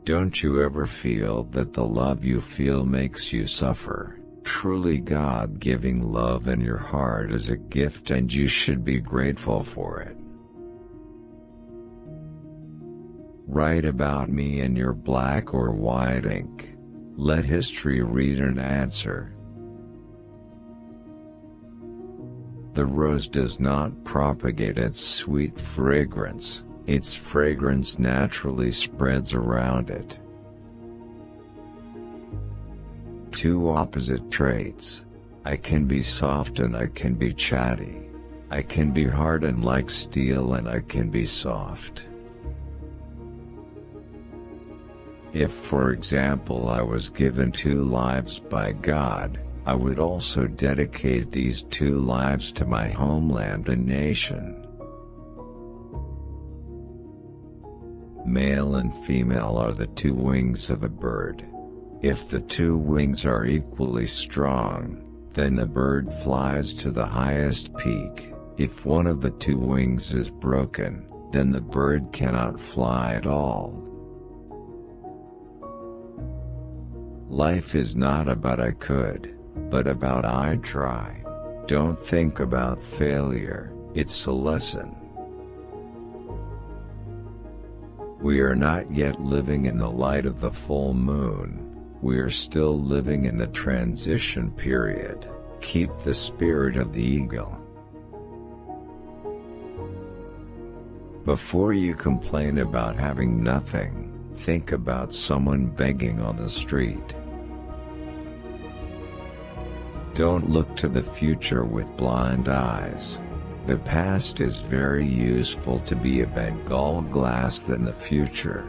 Don't you ever feel that the love you feel makes you suffer? Truly God-giving love in your heart is a gift and you should be grateful for it. Write about me in your black or white ink. Let history read and answer. The rose does not propagate its sweet fragrance, its fragrance naturally spreads around it. Two opposite traits. I can be soft and I can be chatty. I can be hard and like steel and I can be soft. If, for example, I was given 2 lives by God, I would also dedicate these 2 lives to my homeland and nation. Male and female are the 2 wings of a bird. If the 2 wings are equally strong, then the bird flies to the highest peak. If one of the 2 wings is broken, then the bird cannot fly at all. Life is not about I could, but about I try. Don't think about failure, it's a lesson. We are not yet living in the light of the full moon. We are still living in the transition period. Keep the spirit of the eagle. Before you complain about having nothing, think about someone begging on the street. Don't look to the future with blind eyes. The past is very useful to be a Bengal glass than the future.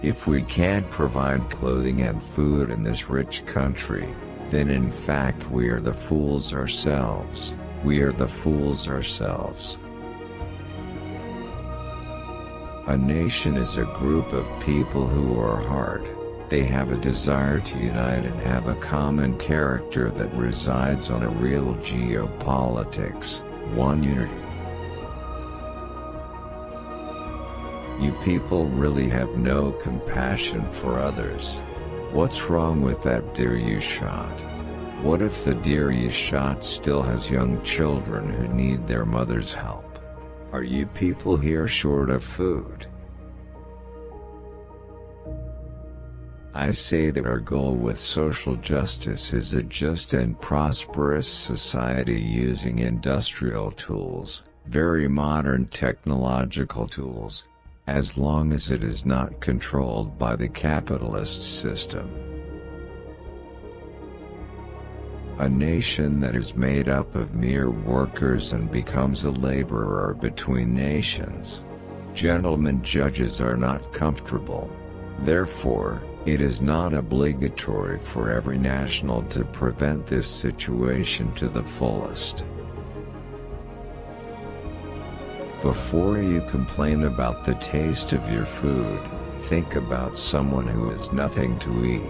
If we can't provide clothing and food in this rich country, then in fact we are the fools ourselves. We are the fools ourselves. A nation is a group of people who are hard. They have a desire to unite and have a common character that resides on a real geopolitics, one unity. You people really have no compassion for others. What's wrong with that deer you shot? What if the deer you shot still has young children who need their mother's help? Are you people here short of food? I say that our goal with social justice is a just and prosperous society using industrial tools, very modern technological tools, as long as it is not controlled by the capitalist system. A nation that is made up of mere workers and becomes a laborer between nations. Gentlemen judges are not comfortable. Therefore, it is not obligatory for every national to prevent this situation to the fullest. Before you complain about the taste of your food, think about someone who has nothing to eat.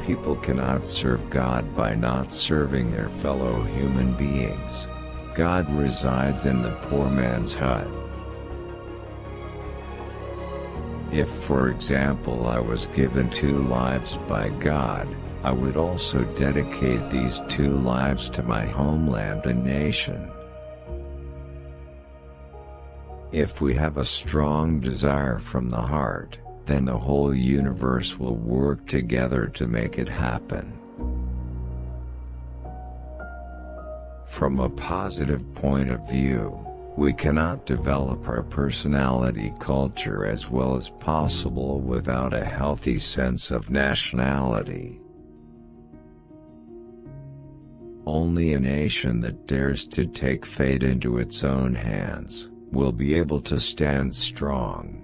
People cannot serve God by not serving their fellow human beings. God resides in the poor man's hut. If, for example, I was given 2 lives by God, I would also dedicate these 2 lives to my homeland and nation. If we have a strong desire from the heart, then the whole universe will work together to make it happen. From a positive point of view, we cannot develop our personality culture as well as possible without a healthy sense of nationality. Only a nation that dares to take fate into its own hands will be able to stand strong.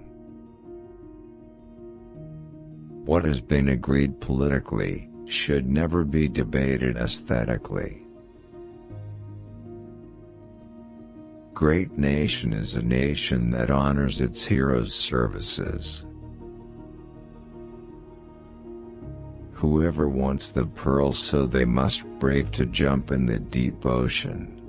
What has been agreed politically should never be debated aesthetically. Great nation is a nation that honors its heroes' services. Whoever wants the pearl, so they must brave to jump in the deep ocean.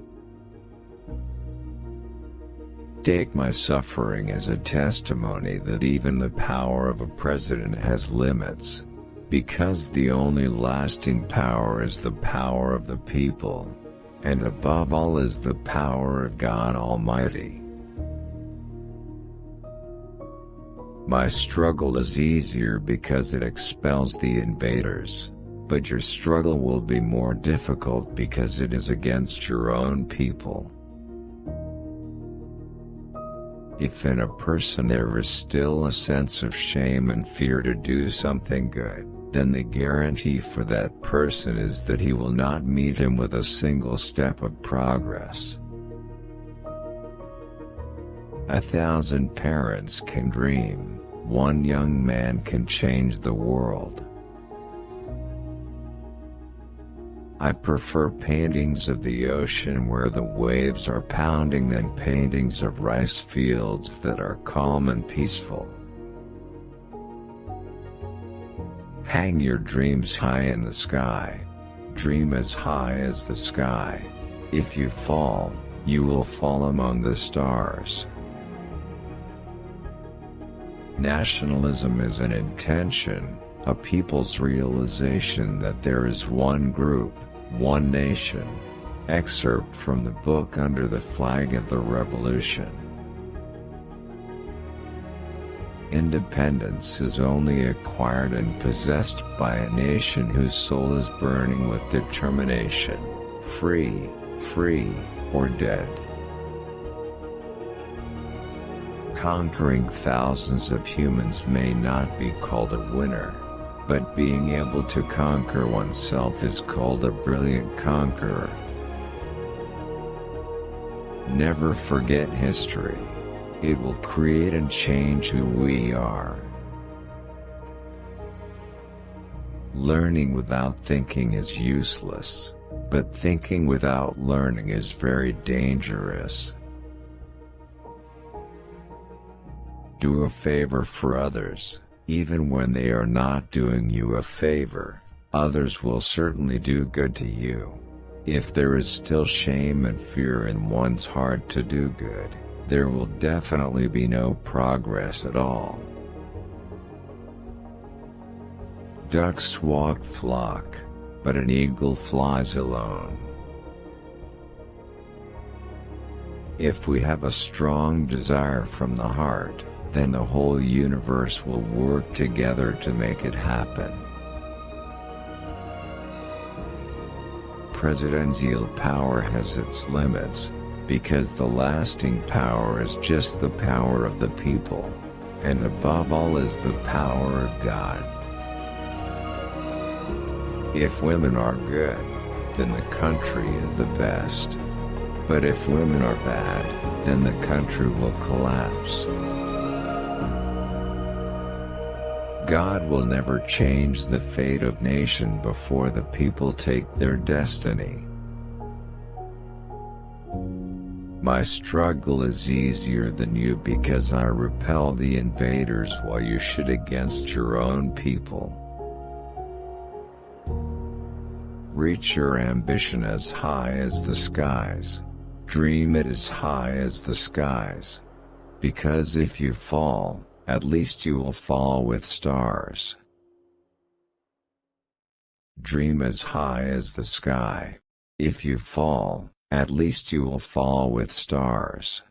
Take my suffering as a testimony that even the power of a president has limits, because the only lasting power is the power of the people, and above all is the power of God Almighty. My struggle is easier because it expels the invaders, but your struggle will be more difficult because it is against your own people. If in a person there is still a sense of shame and fear to do something good, then the guarantee for that person is that he will not meet him with a single step of progress. 1,000 parents can dream, one young man can change the world. I prefer paintings of the ocean where the waves are pounding than paintings of rice fields that are calm and peaceful. Hang your dreams high in the sky. Dream as high as the sky. If you fall, you will fall among the stars. Nationalism is an intention, a people's realization that there is one group, one nation. Excerpt from the book Under the Flag of the Revolution. Independence is only acquired and possessed by a nation whose soul is burning with determination, free, or dead. Conquering thousands of humans may not be called a winner, but being able to conquer oneself is called a brilliant conqueror. Never forget history. It will create and change who we are. Learning without thinking is useless, but thinking without learning is very dangerous. Do a favor for others, even when they are not doing you a favor. Others will certainly do good to you. If there is still shame and fear in one's heart to do good, there will definitely be no progress at all. Ducks walk flock, but an eagle flies alone. If we have a strong desire from the heart, then the whole universe will work together to make it happen. Presidential power has its limits, because the lasting power is just the power of the people, and above all is the power of God. If women are good, then the country is the best. But if women are bad, then the country will collapse. God will never change the fate of nation before the people take their destiny. My struggle is easier than you because I repel the invaders while you shoot against your own people. Reach your ambition as high as the skies. Dream it as high as the skies. Because if you fall, at least you will fall with stars. Dream as high as the sky. If you fall, at least you will fall with stars.